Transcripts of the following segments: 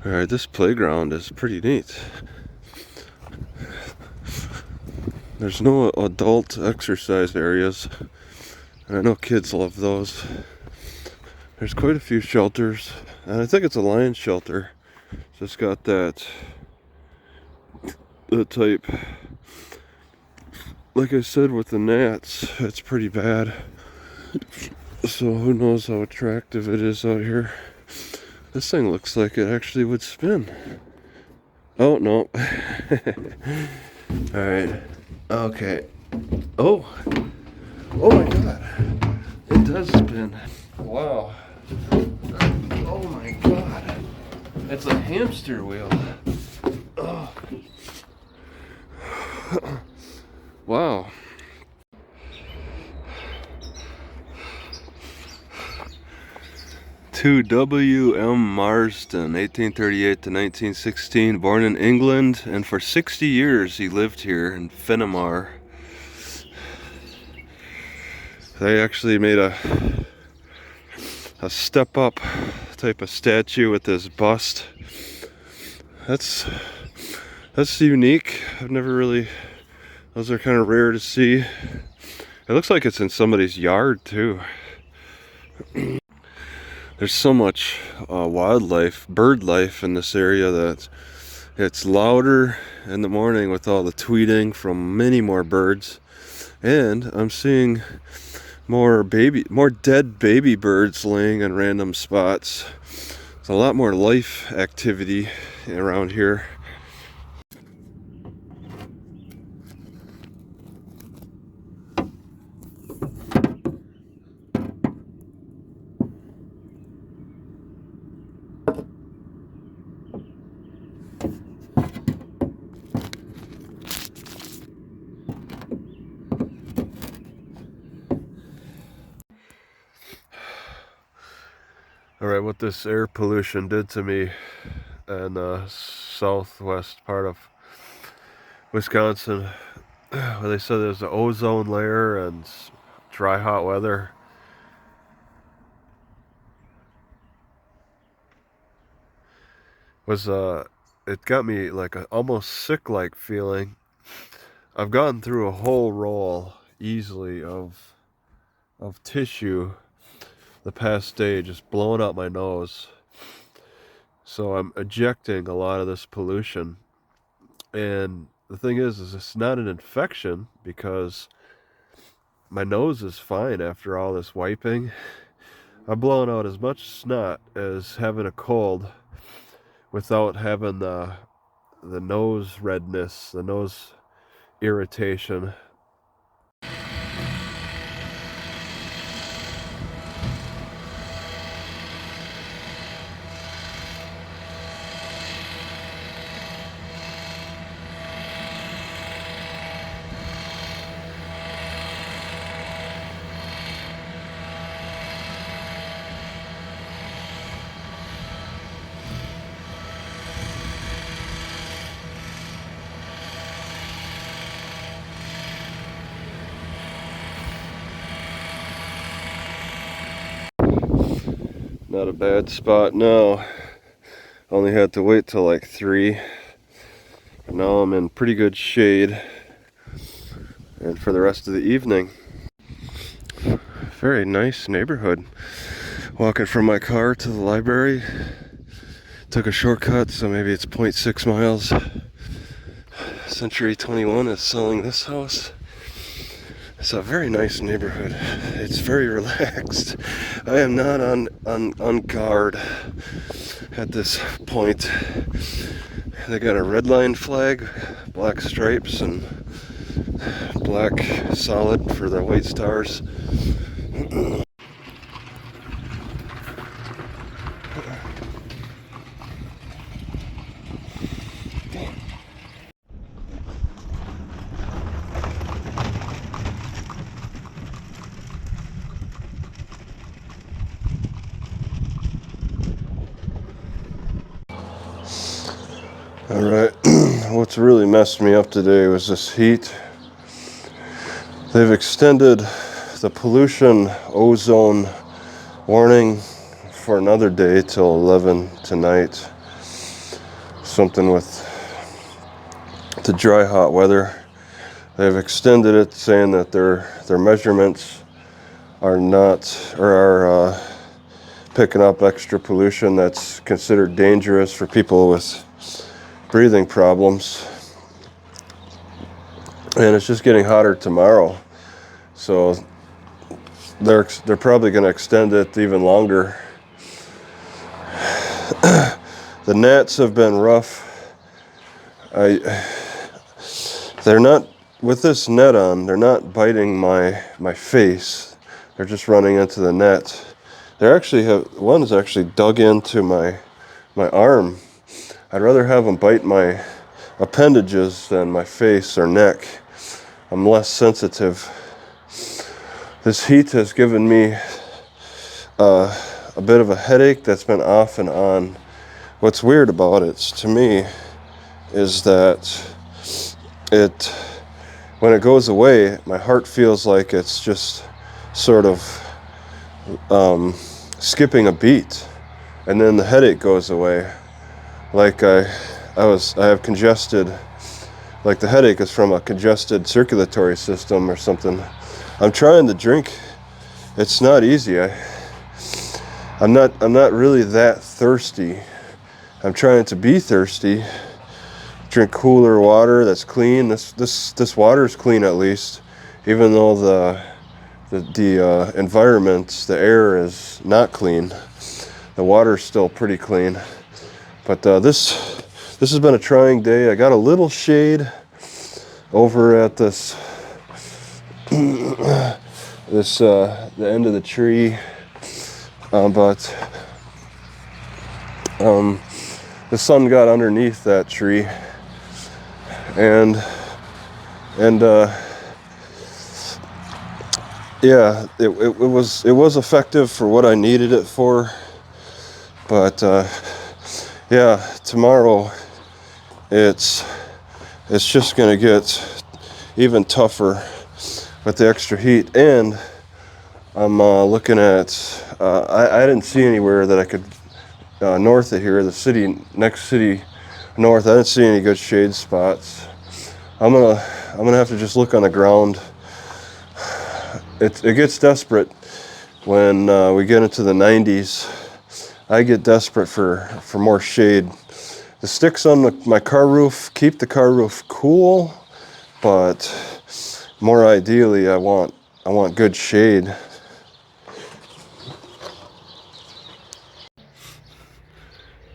Alright, this playground is pretty neat. There's no adult exercise areas, and I know kids love those. There's quite a few shelters, and I think it's a lion shelter. So it's got the type, like I said with the gnats, it's pretty bad. So who knows how attractive it is out here. This thing looks like it actually would spin. Oh, no. Alright. Okay. Oh! Oh my god. It does spin. Wow. Oh my god. It's a hamster wheel. Oh. Wow. To W.M. Marsden, 1838 to 1916, born in England, and for 60 years he lived here in Fenimore. They actually made a step-up type of statue with this bust. That's unique. I've never really. Those are kind of rare to see. It looks like it's in somebody's yard too. There's so much wildlife, bird life in this area that it's louder in the morning with all the tweeting from many more birds, and I'm seeing more dead baby birds laying in random spots. There's a lot more life activity around here. Alright, what this air pollution did to me in the southwest part of Wisconsin, where they said there's an ozone layer and dry, hot weather. It got me like a almost sick-like feeling. I've gotten through a whole roll easily of tissue the past day, just blowing out my nose. So I'm ejecting a lot of this pollution. And the thing is it's not an infection because my nose is fine after all this wiping. I'm blowing out as much snot as having a cold without having the nose redness, the nose irritation. Not a bad spot now. Only had to wait till like 3. Now I'm in pretty good shade. And for the rest of the evening. Very nice neighborhood. Walking from my car to the library. Took a shortcut, so maybe it's 0.6 miles. Century 21 is selling this house. It's a very nice neighborhood. It's very relaxed. I am not on guard at this point. They got a red line flag, black stripes, and black solid for the white stars. Alright, what's really messed me up today was this heat. They've extended the pollution ozone warning for another day till 11 tonight. something with the dry hot weather. They've extended it, saying that their measurements are not, or are picking up extra pollution that's considered dangerous for people with breathing problems. And it's just getting hotter tomorrow, so they're probably going to extend it even longer. The gnats have been rough. They're not, with this net on, they're not biting my face. They're just running into the net. One is actually dug into my arm. I'd rather have them bite my appendages than my face or neck. I'm less sensitive. This heat has given me a bit of a headache that's been off and on. What's weird about it, to me, is that when it goes away, my heart feels like it's just sort of skipping a beat, and then the headache goes away. Like I have congested, like the headache is from a congested circulatory system or something. I'm trying to drink. It's not easy. I'm not really that thirsty. I'm trying to be thirsty. Drink cooler water that's clean. This water is clean, at least, even though the environment, the air is not clean. The water's still pretty clean. But this has been a trying day. I got a little shade over at this the end of the tree, but the sun got underneath that tree, and yeah, it was effective for what I needed it for. But yeah, tomorrow it's just gonna get even tougher with the extra heat. And I'm looking at I didn't see anywhere that I could north of here, the next city north, I didn't see any good shade spots. I'm gonna have to just look on the ground. It gets desperate when we get into the 90s. I get desperate for more shade. The sticks on my car roof keep the car roof cool, but more ideally, I want good shade.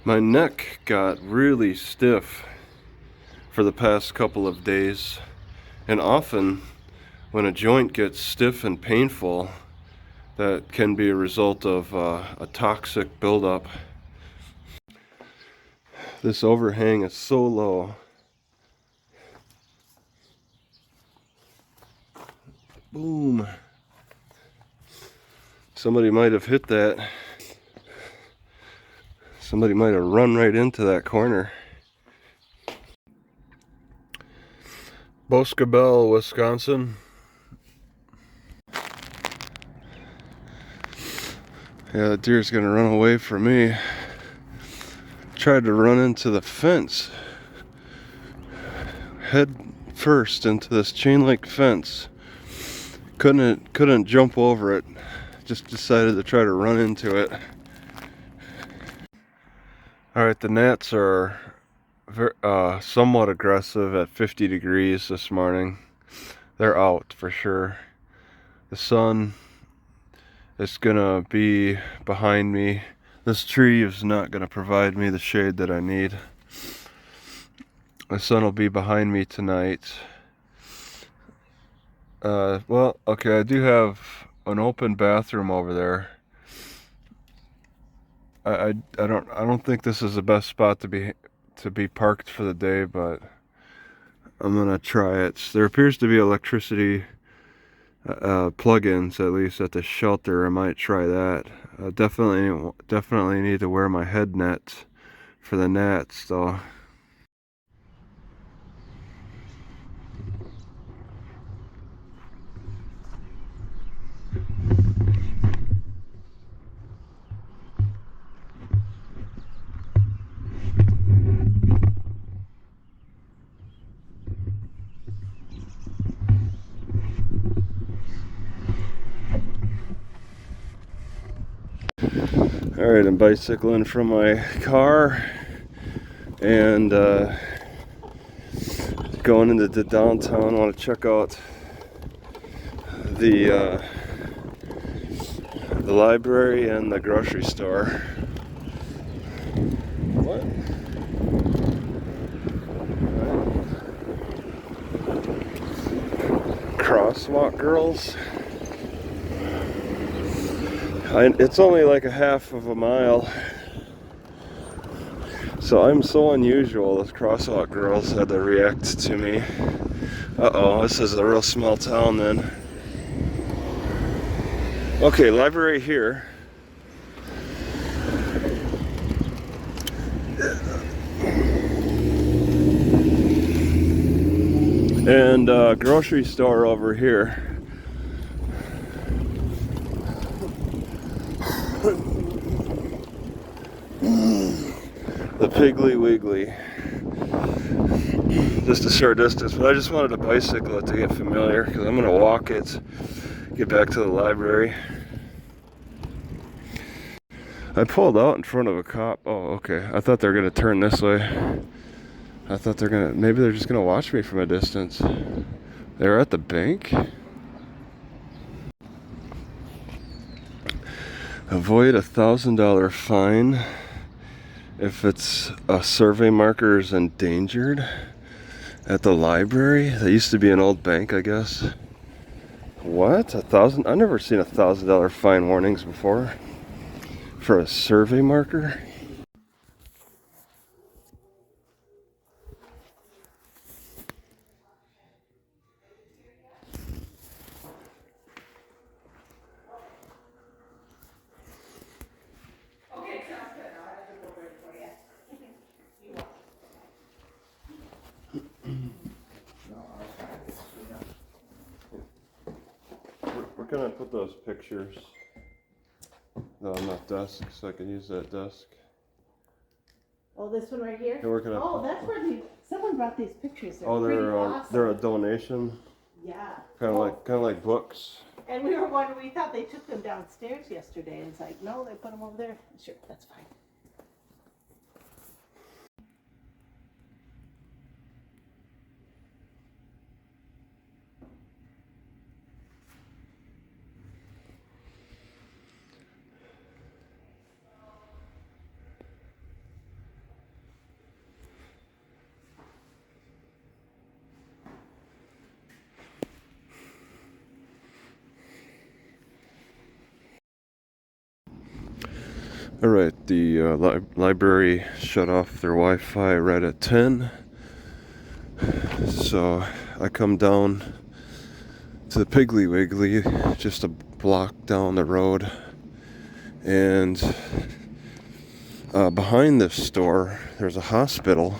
My neck got really stiff for the past couple of days, and often when a joint gets stiff and painful, that can be a result of a toxic buildup. This overhang is so low. Boom. Somebody might have hit that. Somebody might have run right into that corner. Boscobel, Wisconsin. Yeah, the deer's gonna run away from me. Tried to run into the fence. Head first into this chain link fence. Couldn't jump over it. Just decided to try to run into it. Alright, the gnats are somewhat aggressive at 50 degrees this morning. They're out for sure. The sun is gonna be behind me. This tree is not gonna provide me the shade that I need. The sun will be behind me tonight. Well, okay, I do have an open bathroom over there. I don't think this is the best spot to be parked for the day, but I'm gonna try it. There appears to be electricity plug-ins, at least at the shelter. I might try that. Definitely need to wear my head net for the gnats though. Alright, I'm bicycling from my car and going into the downtown. I want to check out the library and the grocery store. What? Crosswalk girls. It's only like a half of a mile, so I'm so unusual. The crosswalk girls had to react to me. Uh-oh, this is a real small town then. Okay, library here. And grocery store over here. The Piggly Wiggly. Just a short distance, but I just wanted to bicycle it to get familiar because I'm gonna walk it, get back to the library. I pulled out in front of a cop. Oh, okay. I thought they were gonna turn this way. I thought maybe they're just gonna watch me from a distance. They're at the bank. Avoid a $1,000 fine if it's a survey marker is endangered at the library. That used to be an old bank, I guess. What? $1,000? I've never seen $1,000 fine warnings before for a survey marker. Where can I put those pictures? No, not desk, so I can use that desk. Oh, this one right here? Yeah, where can I Oh, that's where someone brought these pictures. They're awesome. They're a donation. Yeah. Kind of like books. And we were wondering, we thought they took them downstairs yesterday, and it's like, no, they put them over there. Sure, that's fine. Alright, the library shut off their Wi-Fi right at 10. So I come down to the Piggly Wiggly, just a block down the road. And behind this store, there's a hospital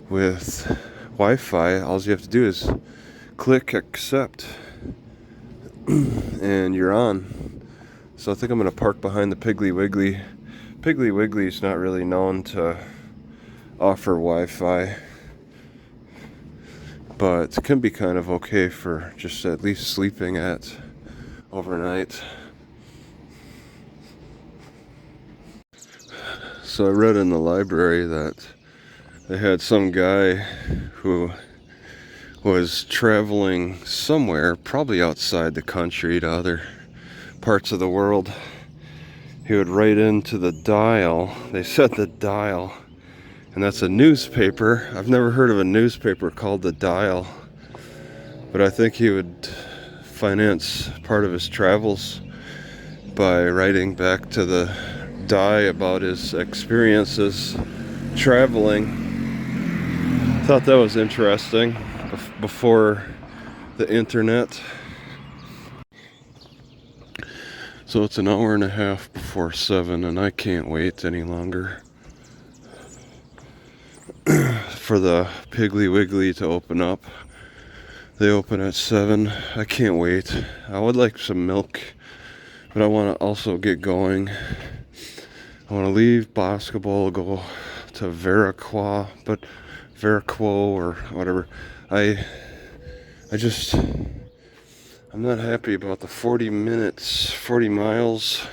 with Wi-Fi. All you have to do is click accept and you're on. So I think I'm going to park behind the Piggly Wiggly. Piggly Wiggly's not really known to offer Wi-Fi, but it can be kind of okay for just at least sleeping at overnight. So I read in the library that they had some guy who was traveling somewhere, probably outside the country to other parts of the world. He would write into the dial. They said the dial, and that's a newspaper. I've never heard of a newspaper called the Dial, but I think he would finance part of his travels by writing back to the die about his experiences traveling. Thought that was interesting before the internet. So it's an hour and a half before 7, and I can't wait any longer for the Piggly Wiggly to open up. They open at 7. I can't wait. I would like some milk, but I want to also get going. I want to leave Boscobel, go to Viroqua, or whatever. I'm not happy about the 40 miles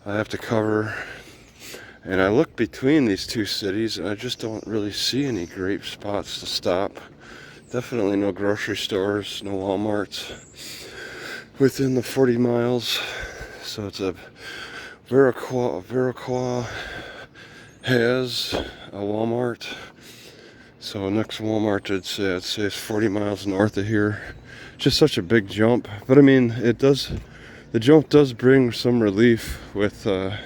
I have to cover. And I look between these two cities and I just don't really see any great spots to stop. Definitely no grocery stores, no Walmarts within the 40 miles. So it's a Viroqua has a Walmart. So next Walmart I'd say it's 40 miles north of here. Just such a big jump. But I mean, the jump does bring some relief with the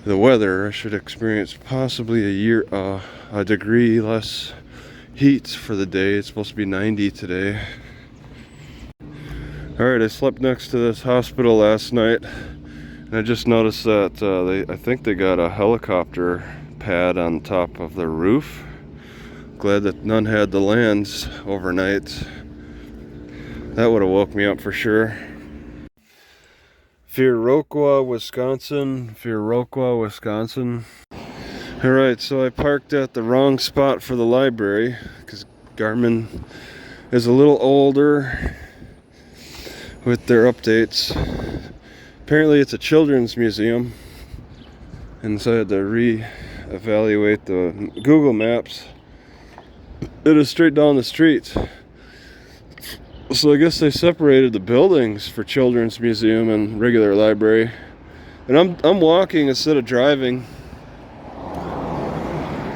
weather. I should experience possibly a degree less heat for the day. It's supposed to be 90 today. Alright, I slept next to this hospital last night, and I just noticed that I think they got a helicopter pad on top of the roof. Glad that none had to land overnight. That would have woke me up for sure. Viroqua, Wisconsin. Alright, so I parked at the wrong spot for the library because Garmin is a little older with their updates. Apparently it's a children's museum, and so I had to re-evaluate the Google Maps. It is straight down the street. So I guess they separated the buildings for children's museum and regular library. And I'm walking instead of driving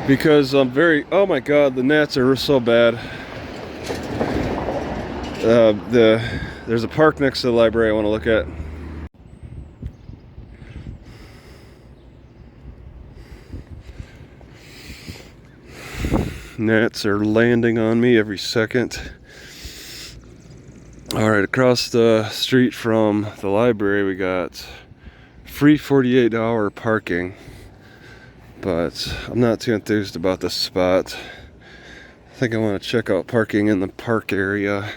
because I'm oh my god, the gnats are so bad. There's a park next to the library I want to look at. Gnats are landing on me every second. Alright, across the street from the library we got free 48-hour parking, but I'm not too enthused about this spot. I think I want to check out parking in the park area.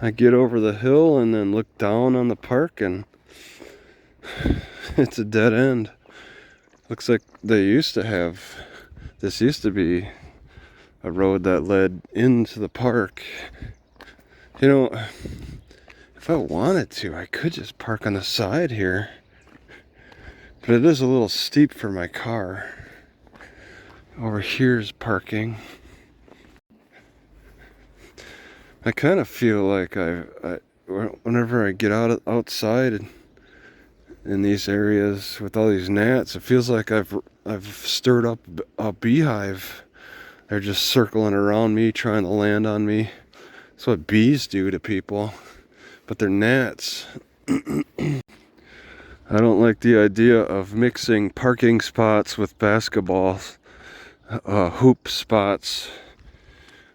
I get over the hill and then look down on the park and it's a dead end. Looks like this used to be a road that led into the park. You know, if I wanted to, I could just park on the side here. But it is a little steep for my car. Over here's parking. I kind of feel like whenever I get outside in these areas with all these gnats, it feels like I've stirred up a beehive. They're just circling around me, trying to land on me. That's what bees do to people, but they're gnats. I don't like the idea of mixing parking spots with basketball hoop spots.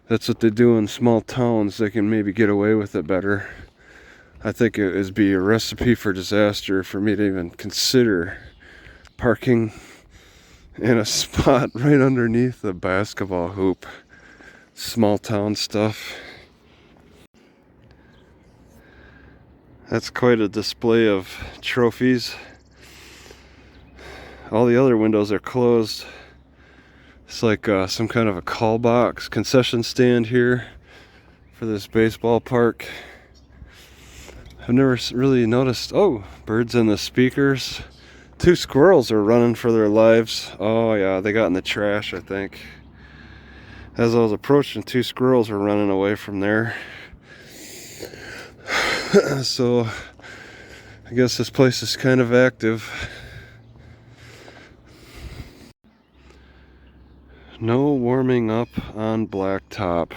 That's what they do in small towns. They can maybe get away with it better. I think it would be a recipe for disaster for me to even consider parking in a spot right underneath the basketball hoop. Small town stuff. That's quite a display of trophies. All the other windows are closed. It's like some kind of a call box concession stand here for this baseball park. I've never really noticed, oh, birds in the speakers. 2 squirrels are running for their lives. Oh yeah, they got in the trash, I think. As I was approaching, 2 squirrels were running away from there. So I guess this place is kind of active. No warming up on blacktop.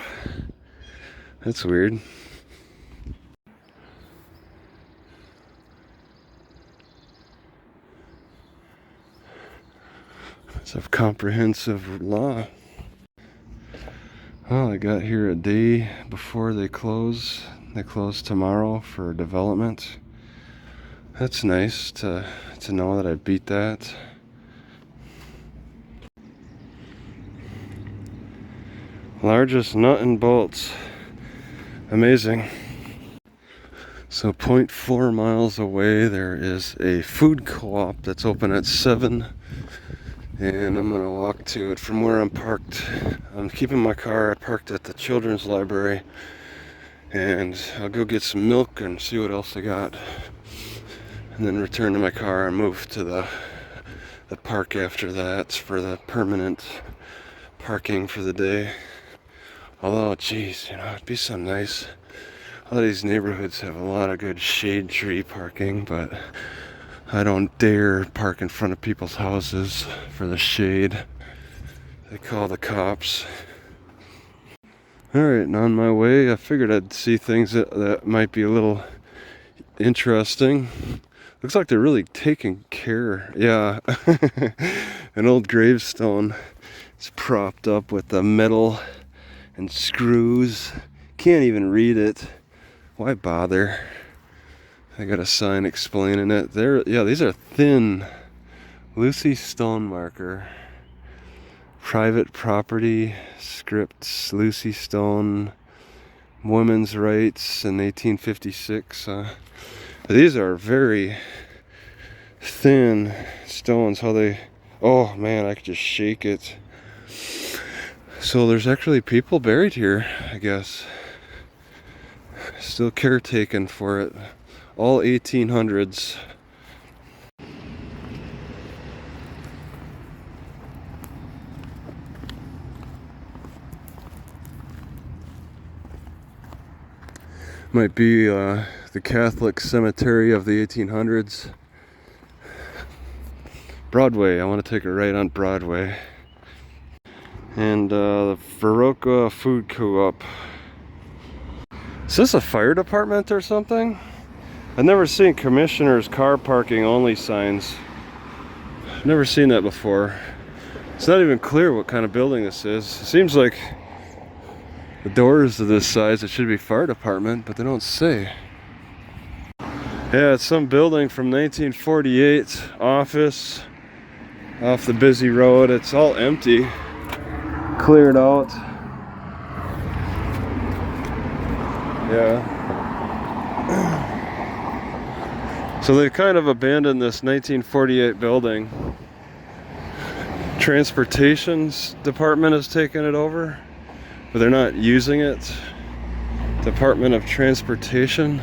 That's weird. It's a comprehensive law. Well, I got here a day before they close. They close tomorrow for development. That's nice to know that I beat that. Largest nut and bolts. Amazing. So 0.4 miles away there is a food co-op that's open at 7. And I'm gonna walk to it from where I'm parked. I'm keeping my car parked at the children's library. And I'll go get some milk and see what else I got. and then return to my car and move to the park after that for the permanent parking for the day. Although, geez, you know, it'd be so nice. A lot of these neighborhoods have a lot of good shade tree parking, but I don't dare park in front of people's houses for the shade. They call the cops. Alright, and on my way, I figured I'd see things that might be a little interesting. Looks like they're really taking care. Yeah, an old gravestone. It's propped up with the metal and screws. Can't even read it. Why bother? I got a sign explaining it. Yeah, these are thin. Lucy Stone Marker. Private property, scripts, Lucy Stone, women's rights in 1856. These are very thin stones. How they, oh man, I could just shake it. So there's actually people buried here, I guess. Still caretaken for it. All 1800s. Might be the Catholic cemetery of the 1800s. Broadway, I want to take a right on Broadway. And the Viroqua food co-op. Is this a fire department or something? I've never seen commissioners car parking only signs. I've never seen that before. It's not even clear what kind of building this is. It seems like the doors are this size, it should be fire department, but they don't say. Yeah, it's some building from 1948, office, off the busy road. It's all empty, cleared out. Yeah. So they've kind of abandoned this 1948 building. Transportation's department has taken it over, but they're not using it. Department of Transportation.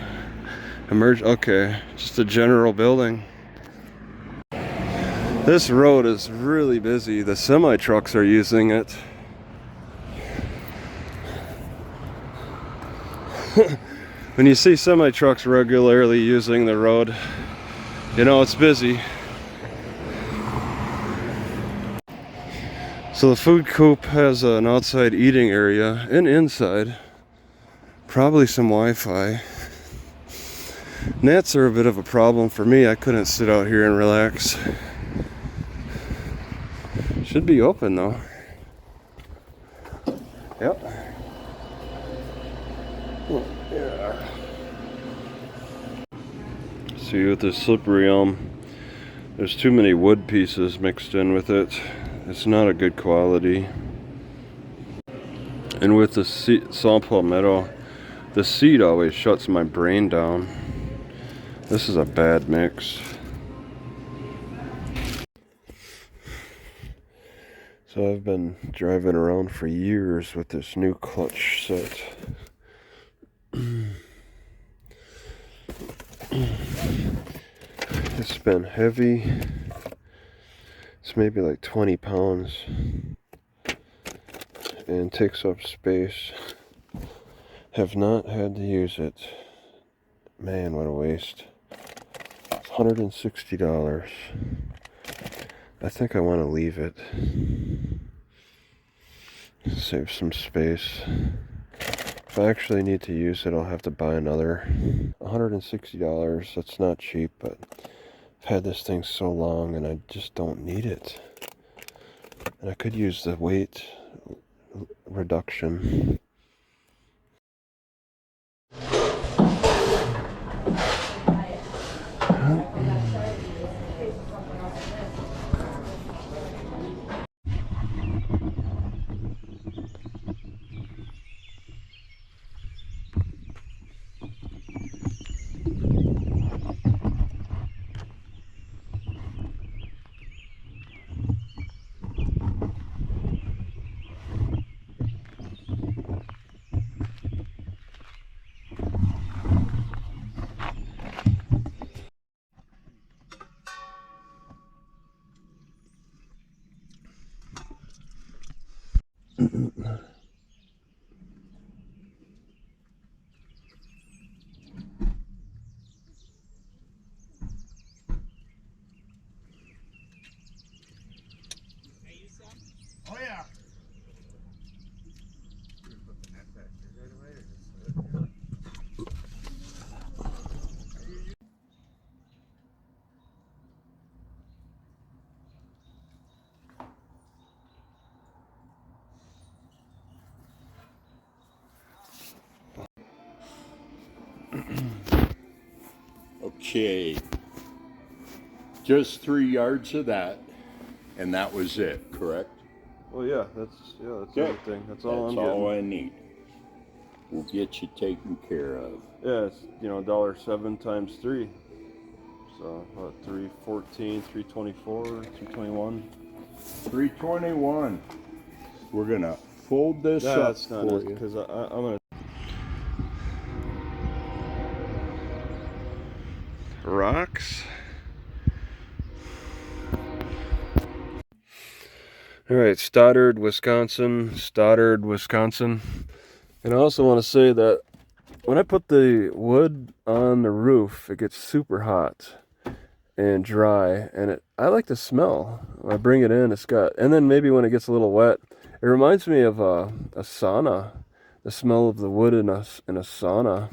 Okay, just a general building. This road is really busy. The semi trucks are using it. When you see semi trucks regularly using the road, you know it's busy. So the food coop has an outside eating area and inside. Probably some Wi-Fi. Gnats are a bit of a problem for me. I couldn't sit out here and relax. Should be open though. Yep. Oh, yeah. See, with this slippery elm, there's too many wood pieces mixed in with it. It's not a good quality. And with the saw palmetto, the seed always shuts my brain down. This is a bad mix. So I've been driving around for years with this new clutch set. It's been heavy. It's maybe like 20 pounds and takes up space. Have not had to use it. Man, what a waste. It's $160. I think I want to leave it. Save some space. If I actually need to use it, I'll have to buy another. $160, that's not cheap, but I've had this thing so long and I just don't need it. And I could use the weight reduction. Okay. Just 3 yards of that, and that was it, correct? Well, yeah, that's Okay. everything. That's all That's I'm getting. all I need. We'll get you taken care of. Yeah, it's $1.07 times 3. So what, 314, 324, 321. 321. We're gonna fold this up That's not for it, you. because I'm gonna. Rocks. All right, Stoddard, Wisconsin. And I also want to say that when I put the wood on the roof, it gets super hot and dry, and I like the smell. When I bring it in, and then maybe when it gets a little wet, it reminds me of a sauna, the smell of the wood in a sauna.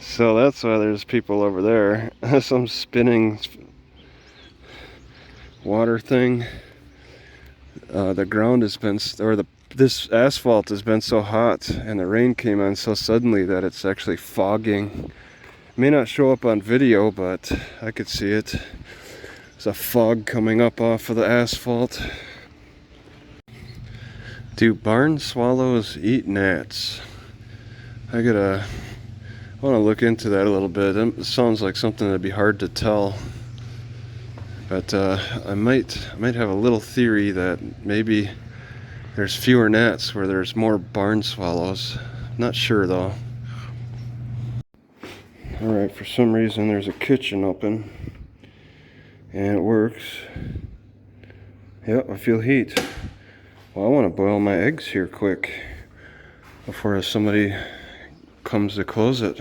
So that's why there's people over there. Some spinning water thing. The ground has been, this asphalt has been so hot, and the rain came on so suddenly that it's actually fogging. It may not show up on video, but I could see it. There's a fog coming up off of the asphalt. Do barn swallows eat gnats? I want to look into that a little bit. It sounds like something that'd be hard to tell. But I might have a little theory that maybe there's fewer gnats where there's more barn swallows. Not sure though. Alright, for some reason there's a kitchen open. And it works. Yep, I feel heat. Well, I want to boil my eggs here quick before somebody comes to close it.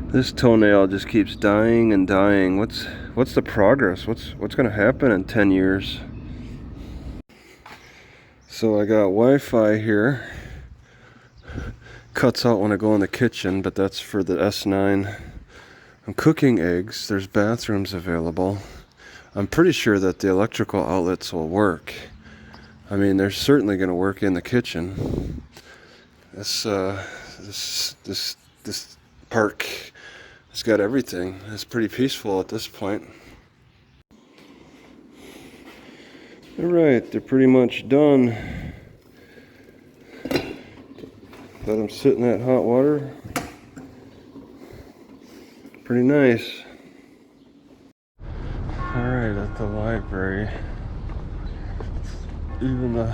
This toenail just keeps dying and dying. What's the progress? What's gonna happen in 10 years? So I got Wi-Fi here. Cuts out when I go in the kitchen, but that's for the S9. I'm cooking eggs. There's bathrooms available. I'm pretty sure that the electrical outlets will work. I mean, they're certainly going to work in the kitchen. This park has got everything. It's pretty peaceful at this point. All right, they're pretty much done. Let them sit in that hot water. Pretty nice. All right, at the library. Even the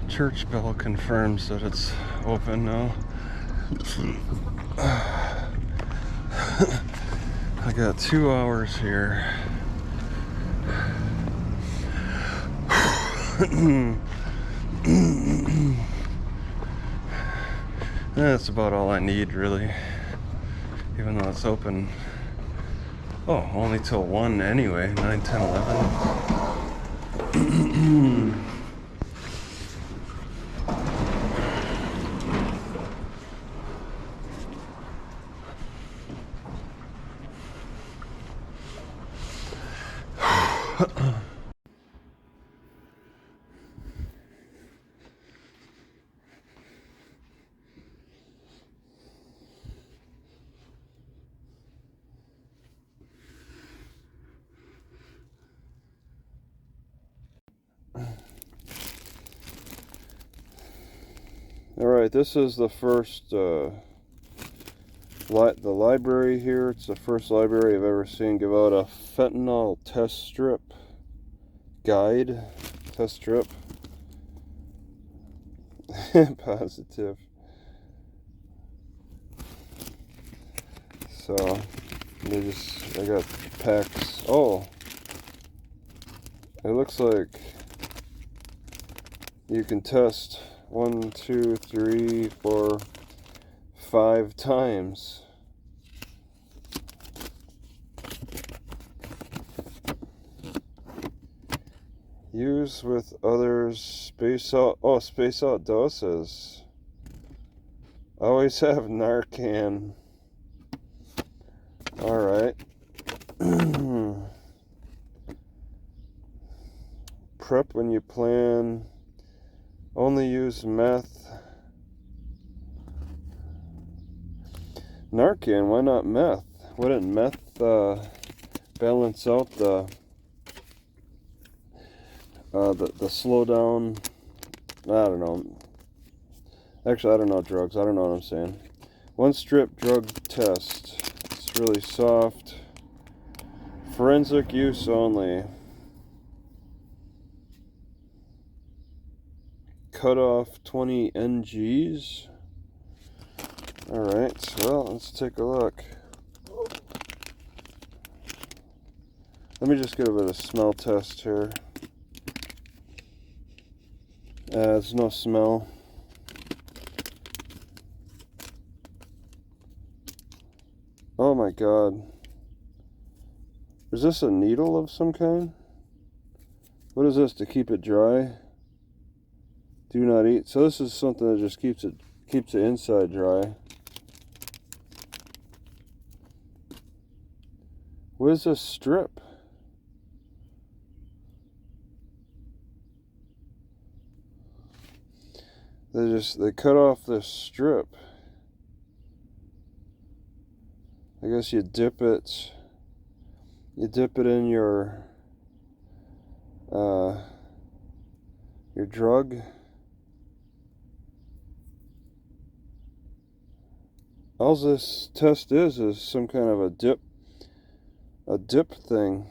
church bell confirms that it's open now. I got 2 hours here. That's about all I need, really. Even though it's open. Oh, only till 1 anyway. 9, 10, 11. Alright, this is the first, the library here. It's the first library I've ever seen give out a fentanyl test strip guide. Test strip. Positive. So, I got packs. Oh! It looks like you can test 1, 2, 3, 4, 5 times. Use with others, space out doses. Always have Narcan. Alright. prep when you plan. Only use meth. Narcan, why not meth? Wouldn't meth balance out the slow down? I don't know. Actually, I don't know drugs. I don't know what I'm saying. One strip drug test. It's really soft. Forensic use only. Cut off 20 NGs. Alright, well, let's take a look. Let me just get a bit of smell test here. There's no smell. Oh my god. Is this a needle of some kind? What is this, to keep it dry? Do not eat. So this is something that just keeps the inside dry. What is this strip? They cut off this strip. I guess you dip it in your drug. All this test is some kind of a dip thing.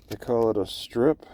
They call it a strip.